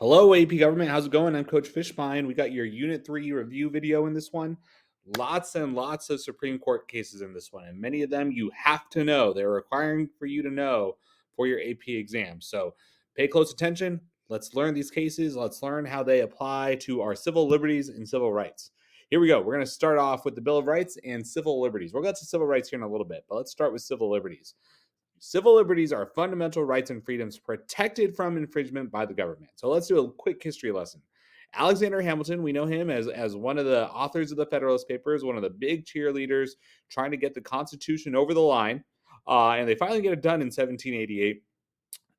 Hello, AP Government. How's it going? I'm Coach Fishbein. We got your Unit 3 review video in this one. Lots and lots of Supreme Court cases in this one, and many of them you have to know. They're requiring for you to know for your AP exam. So pay close attention. Let's learn these cases. Let's learn how they apply to our civil liberties and civil rights. Here we go. We're going to start off with the Bill of Rights and civil liberties. We'll get to civil rights here in a little bit, but let's start with civil liberties. Civil liberties are fundamental rights and freedoms protected from infringement by the government. So let's do a quick history lesson. Alexander Hamilton, we know him as one of the authors of the Federalist Papers, one of the big cheerleaders trying to get the Constitution over the line. And they finally get it done in 1788.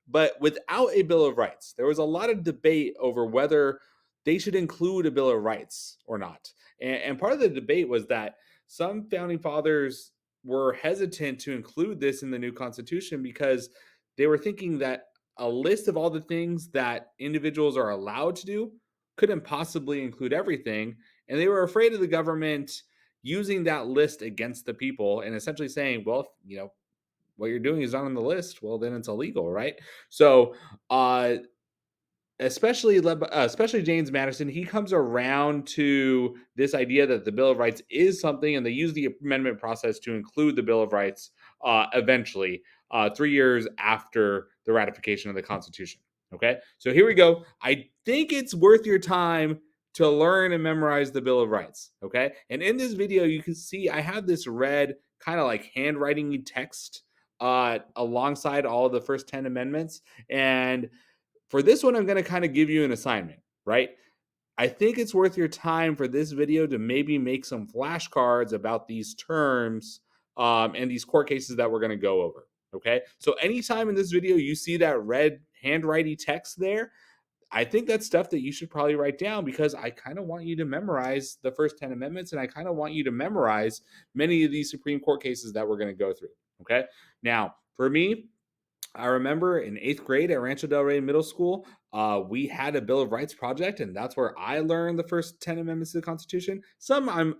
But without a Bill of Rights, there was a lot of debate over whether they should include a Bill of Rights or not. And part of the debate was that some founding fathers were hesitant to include this in the new Constitution because they were thinking that a list of all the things that individuals are allowed to do couldn't possibly include everything. And they were afraid of the government using that list against the people and essentially saying, well, what you're doing is not on the list, well, then it's illegal, right? So, especially James Madison, he comes around to this idea that the Bill of Rights is something, and they use the amendment process to include the Bill of Rights eventually, 3 years after the ratification of the Constitution. Okay, so here we go. I think it's worth your time to learn and memorize the Bill of Rights. Okay, and in this video, you can see I have this red kind of like handwriting text alongside all of the first 10 amendments. And for this one, I'm going to kind of give you an assignment, right? I think it's worth your time for this video to maybe make some flashcards about these terms and these court cases that we're going to go over. Okay. So anytime in this video you see that red handwriting text there, I think that's stuff that you should probably write down because I kind of want you to memorize the first 10 amendments and I kind of want you to memorize many of these Supreme Court cases that we're going to go through. Okay. Now, for me, I remember in 8th grade at Rancho Del Rey Middle School, we had a Bill of Rights project, and that's where I learned the first 10 amendments to the Constitution. Some I'm,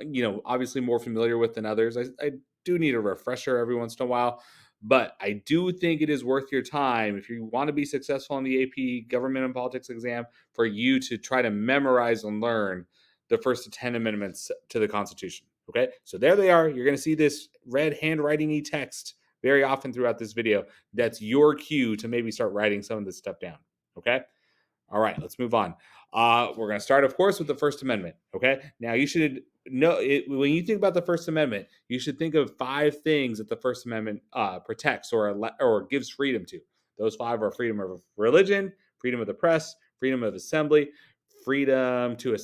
obviously more familiar with than others. I do need a refresher every once in a while, but I do think it is worth your time if you want to be successful in the AP Government and Politics exam for you to try to memorize and learn the first 10 amendments to the Constitution. Okay, so there they are. You're going to see this red handwriting-y text very often throughout this video. That's your cue to maybe start writing some of this stuff down. Okay. All right, let's move on. We're going to start, of course, with the First Amendment. Okay. Now, you should know when you think about the First Amendment, you should think of 5 things that the First Amendment protects or gives freedom to. Those 5 are freedom of religion, freedom of the press, freedom of assembly, freedom to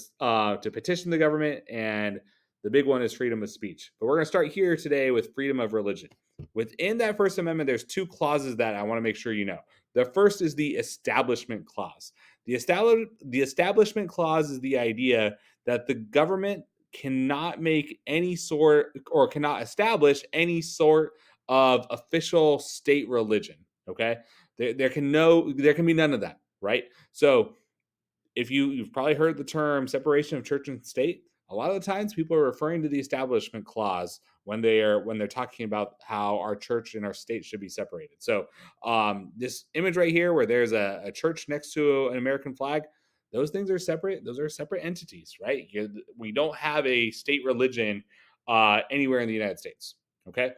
petition the government, and the big one is freedom of speech. But we're going to start here today with freedom of religion. Within that First Amendment, there's 2 clauses that I want to make sure you know. The first is the Establishment Clause. The Establishment Clause is the idea that the government cannot make any sort or cannot establish any sort of official state religion. Okay, there can be none of that, right? So if you've probably heard the term separation of church and state, a lot of the times people are referring to the Establishment Clause when they're talking about how our church and our state should be separated. So this image right here, where there's a church next to an American flag, those things are separate. Those are separate entities, right? We don't have a state religion anywhere in the United States. Okay.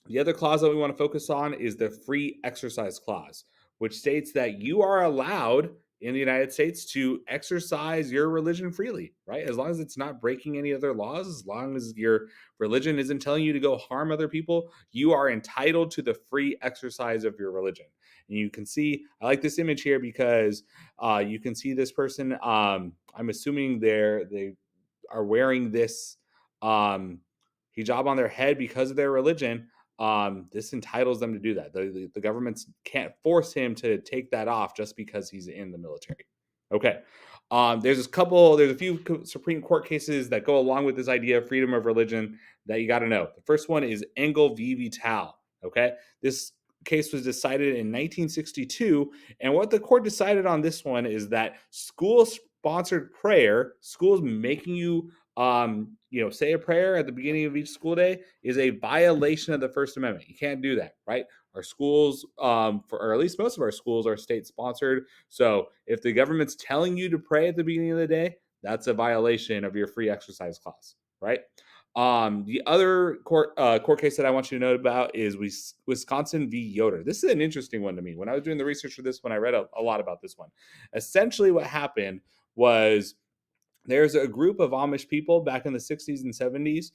The other clause that we want to focus on is the Free Exercise Clause, which states that you are allowed in the United States to exercise your religion freely, right? As long as it's not breaking any other laws, as long as your religion isn't telling you to go harm other people, you are entitled to the free exercise of your religion. And you can see, I like this image here because you can see this person. I'm assuming they are wearing this hijab on their head because of their religion. This entitles them to do that. The governments can't force him to take that off just because he's in the military. Okay. There's a few Supreme Court cases that go along with this idea of freedom of religion that you got to know. The first one is Engel v. Vital. Okay. This case was decided in 1962. And what the court decided on this one is that school-sponsored prayer, schools making you say a prayer at the beginning of each school day, is a violation of the First Amendment. You can't do that, right? Our schools, or at least most of our schools, are state sponsored. So if the government's telling you to pray at the beginning of the day, that's a violation of your free exercise clause, right? The other court case that I want you to know about is Wisconsin v. Yoder. This is an interesting one to me. When I was doing the research for this one, I read a lot about this one. Essentially, what happened was there's a group of Amish people back in the 60s and 70s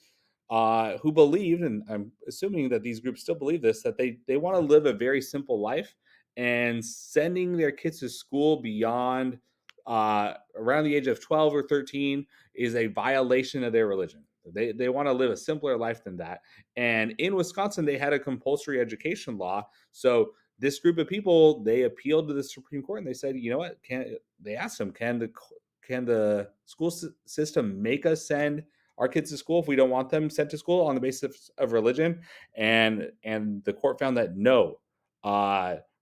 who believed, and I'm assuming that these groups still believe this, that they want to live a very simple life, and sending their kids to school beyond around the age of 12 or 13 is a violation of their religion. They want to live a simpler life than that. And in Wisconsin, they had a compulsory education law. So this group of people, they appealed to the Supreme Court and they said, you know what? They asked them, can the school system make us send our kids to school if we don't want them sent to school on the basis of religion? And the court found that no,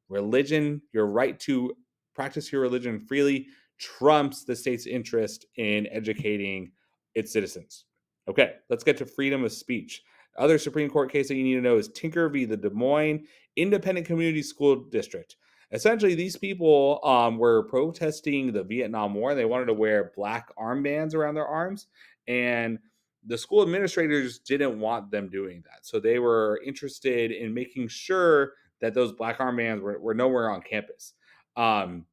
religion, your right to practice your religion freely, trumps the state's interest in educating its citizens. Okay, let's get to freedom of speech. Other Supreme Court case that you need to know is Tinker v. the Des Moines Independent Community School District. Essentially, these people were protesting the Vietnam War. They wanted to wear black armbands around their arms, and the school administrators didn't want them doing that. So they were interested in making sure that those black armbands were nowhere on campus. Um,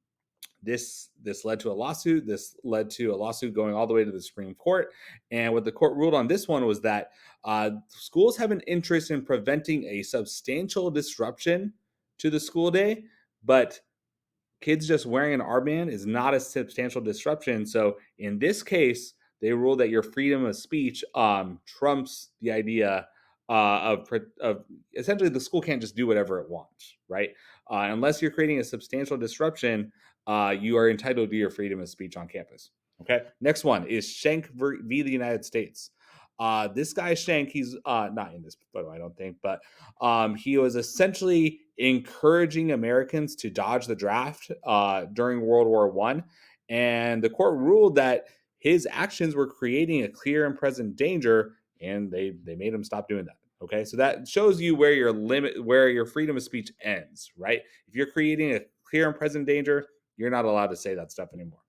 this led to a lawsuit. This led to a lawsuit going all the way to the Supreme Court. And what the court ruled on this one was that schools have an interest in preventing a substantial disruption to the school day, but kids just wearing an armband is not a substantial disruption. So in this case, they ruled that your freedom of speech trumps the idea of essentially the school can't just do whatever it wants, right? Unless you're creating a substantial disruption, you are entitled to your freedom of speech on campus. Okay. Next one is Schenck v. the United States. This guy Schenck, he's not in this photo, I don't think, but he was essentially encouraging Americans to dodge the draft during World War One, and the court ruled that his actions were creating a clear and present danger, and they made him stop doing that. Okay, so that shows you where your freedom of speech ends, right? If you're creating a clear and present danger, you're not allowed to say that stuff anymore.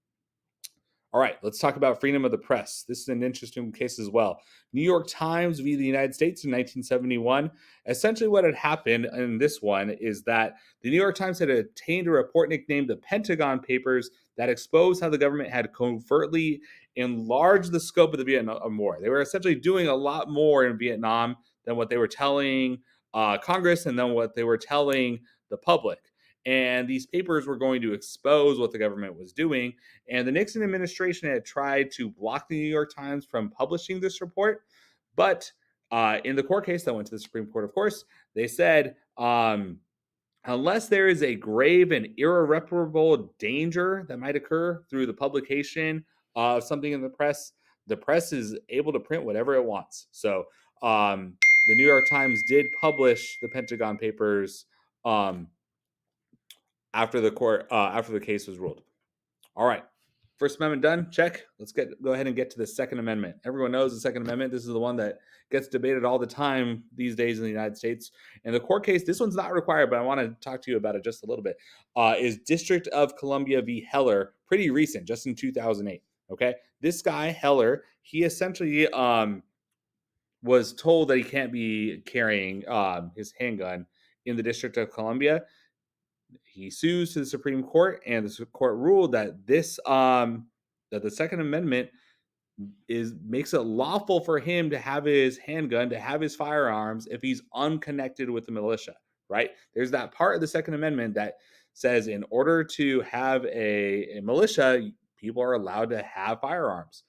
All right, let's talk about freedom of the press. This is an interesting case as well. New York Times v. the United States in 1971. Essentially, what had happened in this one is that the New York Times had obtained a report nicknamed the Pentagon Papers that exposed how the government had covertly enlarged the scope of the Vietnam War. They were essentially doing a lot more in Vietnam than what they were telling Congress and then what they were telling the public. And these papers were going to expose what the government was doing. And the Nixon administration had tried to block the New York Times from publishing this report. But in the court case that went to the Supreme Court, of course, they said, unless there is a grave and irreparable danger that might occur through the publication of something in the press is able to print whatever it wants. So the New York Times did publish the Pentagon Papers after the case was ruled. All right. First Amendment done. Check. Let's go ahead and get to the Second Amendment. Everyone knows the Second Amendment. This is the one that gets debated all the time these days in the United States. And the court case, this one's not required, but I want to talk to you about it just a little bit, is District of Columbia v. Heller. Pretty recent, just in 2008. Okay. This guy, Heller, he essentially was told that he can't be carrying his handgun in the District of Columbia. He sues to the Supreme Court, and the court ruled that that the Second Amendment makes it lawful for him to have his handgun, to have his firearms, if he's unconnected with the militia. Right? There's that part of the Second Amendment that says in order to have a militia, people are allowed to have firearms.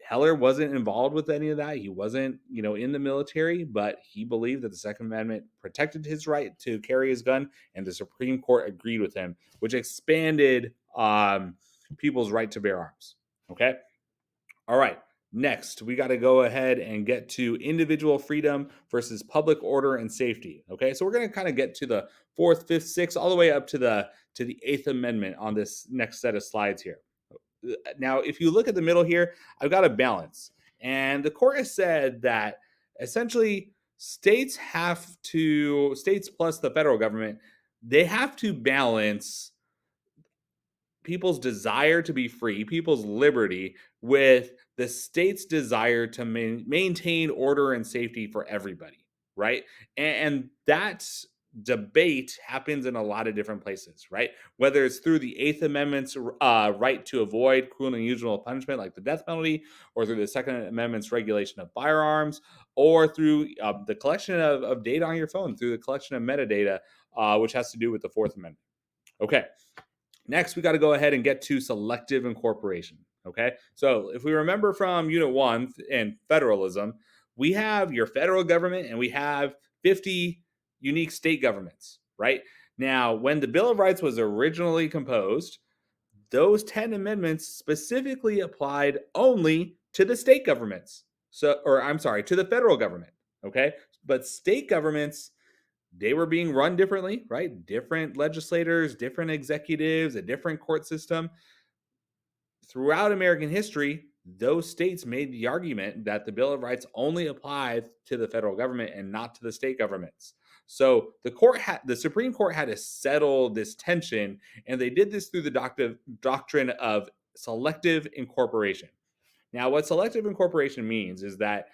Heller wasn't involved with any of that. He wasn't, in the military, but he believed that the Second Amendment protected his right to carry his gun, and the Supreme Court agreed with him, which expanded people's right to bear arms. Okay? All right. Next, we got to go ahead and get to individual freedom versus public order and safety. Okay, so we're going to kind of get to the fourth, fifth, sixth, all the way up to the Eighth Amendment on this next set of slides here. Now, if you look at the middle here, I've got a balance. And the court has said that essentially states plus the federal government, they have to balance people's desire to be free, people's liberty, with the state's desire to maintain order and safety for everybody, right? And that debate happens in a lot of different places, right? Whether it's through the Eighth Amendment's right to avoid cruel and unusual punishment, like the death penalty, or through the Second Amendment's regulation of firearms, or through the collection of data on your phone, through the collection of metadata, which has to do with the Fourth Amendment. Okay. Next, we got to go ahead and get to selective incorporation. Okay. So if we remember from Unit 1 and federalism, we have your federal government and we have 50 unique state governments, right? Now, when the Bill of Rights was originally composed, those 10 amendments specifically applied only to the state governments. So, or I'm sorry, to the federal government. Okay. But state governments, they were being run differently, right? Different legislators, different executives, a different court system. Throughout American history, those states made the argument that the Bill of Rights only applied to the federal government and not to the state governments. So the Supreme Court had to settle this tension, and they did this through the doctrine of selective incorporation. Now, what selective incorporation means is that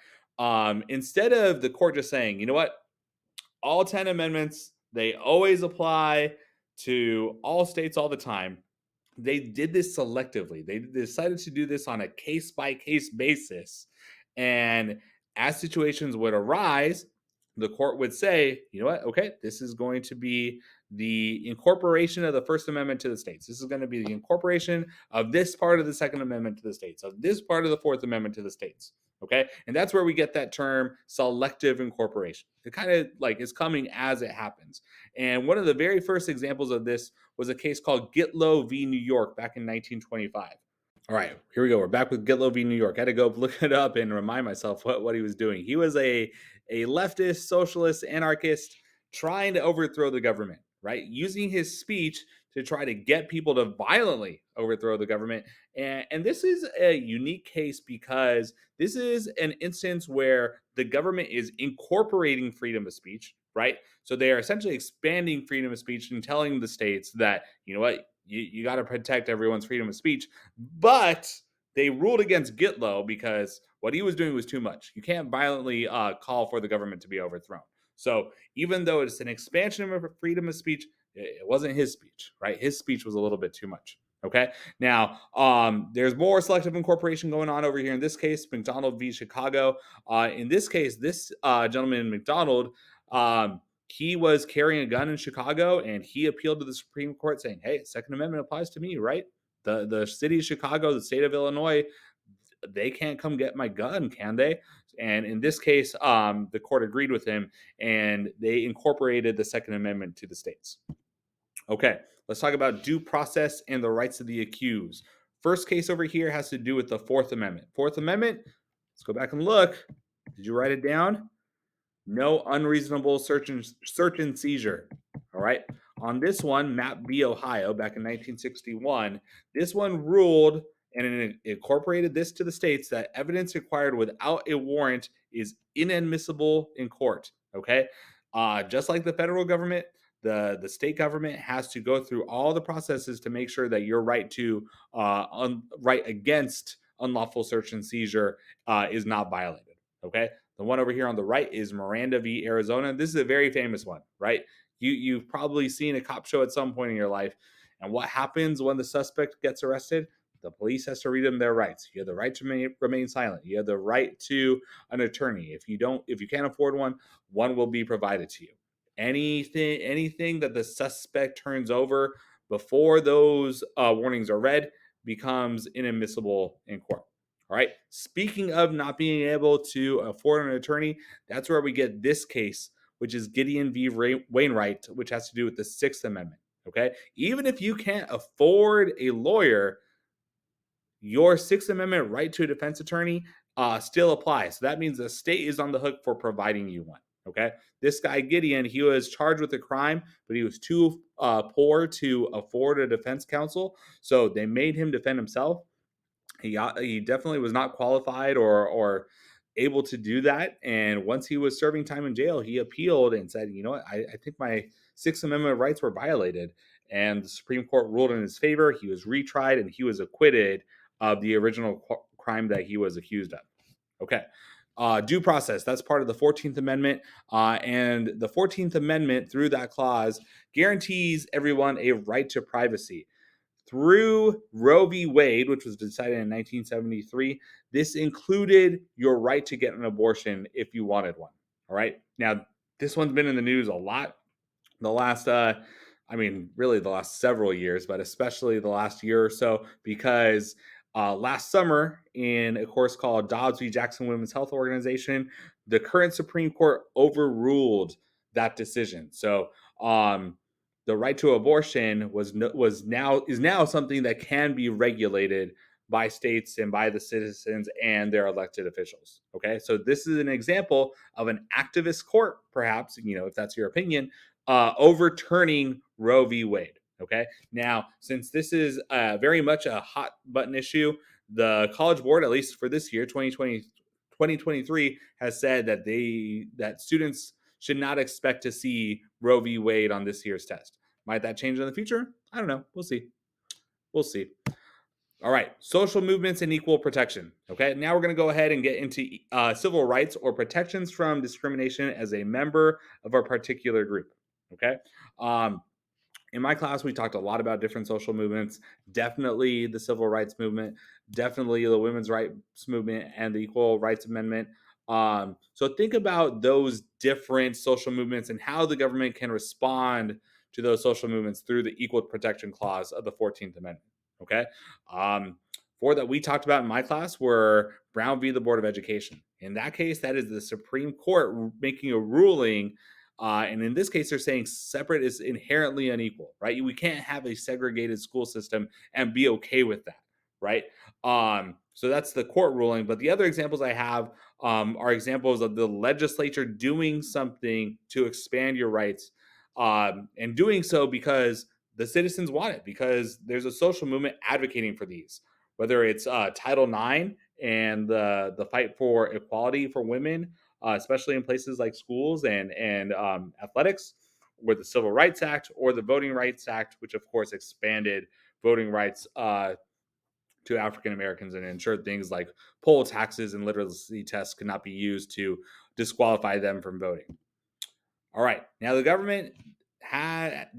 instead of the court just saying, you know what, all 10 amendments, they always apply to all states all the time. They did this selectively. They decided to do this on a case by case basis. And as situations would arise, the court would say, you know what? Okay, this is going to be the incorporation of the First Amendment to the states. This is going to be the incorporation of this part of the Second Amendment to the states, of this part of the Fourth Amendment to the states. Okay. And that's where we get that term selective incorporation. It kind of like is coming as it happens. And one of the very first examples of this was a case called Gitlow v. New York back in 1925. All right, here we go. We're back with Gitlow v. New York. I had to go look it up and remind myself what he was doing. He was a leftist, socialist, anarchist trying to overthrow the government, right? Using his speech to try to get people to violently overthrow the government. And this is a unique case because this is an instance where the government is incorporating freedom of speech, right? So they are essentially expanding freedom of speech and telling the states that, you know what, you got to protect everyone's freedom of speech. But they ruled against Gitlow because what he was doing was too much. You can't violently call for the government to be overthrown. So even though it's an expansion of freedom of speech, it wasn't his speech, right? His speech was a little bit too much. Okay. Now, there's more selective incorporation going on over here. In this case, McDonald v. Chicago. In this case, this gentleman, McDonald, he was carrying a gun in Chicago, and he appealed to the Supreme Court saying, hey, Second Amendment applies to me, right? The city of Chicago, the state of Illinois, they can't come get my gun, can they? And in this case, the court agreed with him, and they incorporated the Second Amendment to the states. Okay, let's talk about due process and the rights of the accused. First case over here has to do with the Fourth Amendment. Fourth Amendment, let's go back and look. Did you write it down? No unreasonable search and seizure. All right. On this one, Map v. Ohio, back in 1961, this one ruled and it incorporated this to the states that evidence acquired without a warrant is inadmissible in court. Okay. Just like the federal government, the state government has to go through all the processes to make sure that your right to right against unlawful search and seizure is not violated. Okay. The one over here on the right is Miranda v. Arizona. This is a very famous one, right? You've probably seen a cop show at some point in your life. And what happens when the suspect gets arrested? The police has to read them their rights. You have the right to remain silent. You have the right to an attorney. If you can't afford one will be provided to you. Anything that the suspect turns over before those warnings are read becomes inadmissible in court. All right. Speaking of not being able to afford an attorney, that's where we get this case, which is Gideon v. Wainwright, which has to do with the Sixth Amendment. Okay. Even if you can't afford a lawyer, your Sixth Amendment right to a defense attorney still applies. So that means the state is on the hook for providing you one. Okay. This guy, Gideon, he was charged with a crime, but he was too poor to afford a defense counsel. So they made him defend himself. He definitely was not qualified or able to do that. And once he was serving time in jail, he appealed and said, you know what, I think my Sixth Amendment rights were violated. And the Supreme Court ruled in his favor. He was retried and he was acquitted of the original crime that he was accused of. Okay. Due process, that's part of the 14th Amendment. And the 14th Amendment, through that clause, guarantees everyone a right to privacy. Through Roe v. Wade, which was decided in 1973, this included your right to get an abortion if you wanted one. All right. Now, this one's been in the news a lot the last, really the last several years, but especially the last year or so, because last summer, in a course called Dobbs v. Jackson Women's Health Organization, the current Supreme Court overruled that decision. So, the right to abortion is now something that can be regulated by states and by the citizens and their elected officials. Okay, so this is an example of an activist court, perhaps, if that's your opinion, overturning Roe v. Wade. Okay, now since this is very much a hot button issue, the College Board, at least for this year, 2023, has said that students should not expect to see Roe v. Wade on this year's test. Might that change in the future? I don't know. We'll see. We'll see. All right. Social movements and equal protection. Okay. Now we're going to go ahead and get into civil rights or protections from discrimination as a member of a particular group. Okay. In my class, we talked a lot about different social movements, definitely the civil rights movement, definitely the women's rights movement, and the Equal Rights Amendment. So think about those different social movements and how the government can respond to those social movements through the Equal Protection Clause of the 14th Amendment. Okay. Four that we talked about in my class were Brown v. the Board of Education. In that case, that is the Supreme Court making a ruling. And in this case, they're saying separate is inherently unequal, right? We can't have a segregated school system and be okay with that, right? So that's the court ruling. But the other examples I have are examples of the legislature doing something to expand your rights, and doing so because the citizens want it, because there's a social movement advocating for these, whether it's Title IX and the fight for equality for women, especially in places like schools and athletics, or the Civil Rights Act, or the Voting Rights Act, which of course expanded voting rights to African Americans and ensured things like poll taxes and literacy tests could not be used to disqualify them from voting. All right, now the government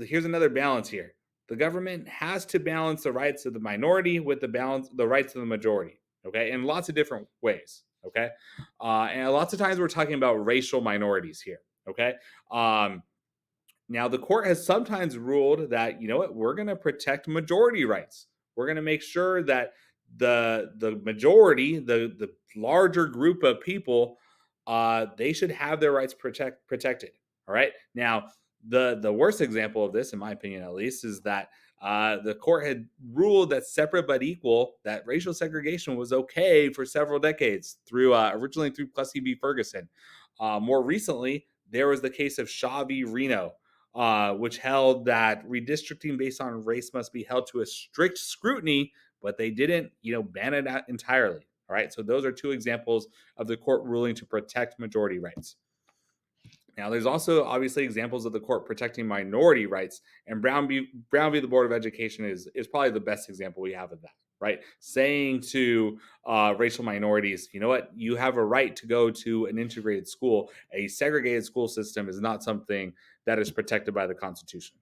here's another balance here. The government has to balance the rights of the minority with the rights of the majority. Okay, in lots of different ways. Okay, and lots of times we're talking about racial minorities here. Okay, now the court has sometimes ruled that, you know what, we're going to protect majority rights. We're going to make sure that the majority, the larger group of people, they should have their rights protected. All right. Now, the worst example of this, in my opinion at least, is that the court had ruled that separate but equal, that racial segregation was okay for several decades, through originally through Plessy v. Ferguson. More recently, there was the case of Shaw v. Reno, which held that redistricting based on race must be held to a strict scrutiny, but they didn't, ban it out entirely. All right. So those are two examples of the court ruling to protect majority rights. Now, there's also obviously examples of the court protecting minority rights, and Brown v. the Board of Education is probably the best example we have of that, right? Saying to racial minorities, you know what, you have a right to go to an integrated school. A segregated school system is not something that is protected by the Constitution.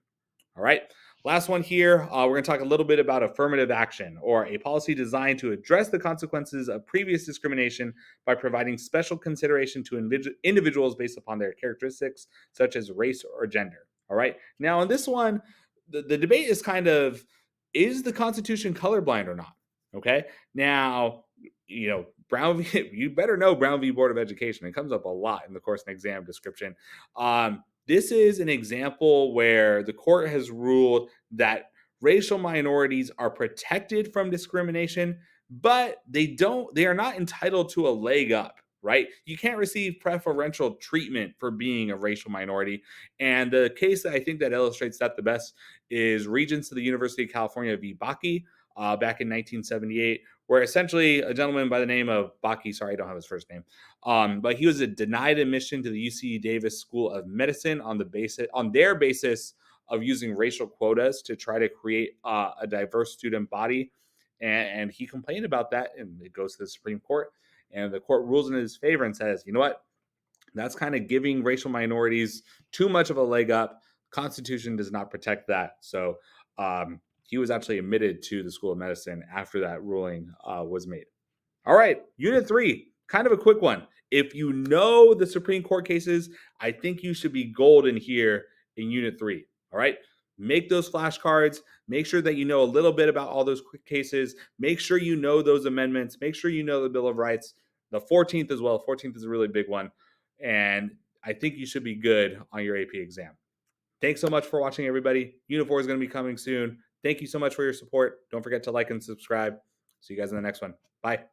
All right. Last one here. We're going to talk a little bit about affirmative action, or a policy designed to address the consequences of previous discrimination by providing special consideration to individuals based upon their characteristics, such as race or gender. All right. Now, on this one, the debate is kind of, is the Constitution colorblind or not? Okay. Now, Brown v. You better know Brown v. Board of Education. It comes up a lot in the course and exam description. This is an example where the court has ruled that racial minorities are protected from discrimination, but they are not entitled to a leg up, right? You can't receive preferential treatment for being a racial minority. And the case that I think that illustrates that the best is Regents of the University of California v. Bakke. back in 1978, where essentially a gentleman by the name of Baki, sorry, I don't have his first name, but he was denied admission to the UC Davis School of Medicine on their basis of using racial quotas to try to create a diverse student body. And he complained about that, and it goes to the Supreme Court. And the court rules in his favor and says, you know what? That's kind of giving racial minorities too much of a leg up. Constitution does not protect that. So he was actually admitted to the School of Medicine after that ruling was made. All right, Unit 3, kind of a quick one. If you know the Supreme Court cases, I think you should be golden here in Unit 3. All right, make those flashcards. Make sure that you know a little bit about all those quick cases. Make sure you know those amendments. Make sure you know the Bill of Rights. The 14th as well. 14th is a really big one. And I think you should be good on your AP exam. Thanks so much for watching, everybody. Unit 4 is going to be coming soon. Thank you so much for your support. Don't forget to like and subscribe. See you guys in the next one. Bye.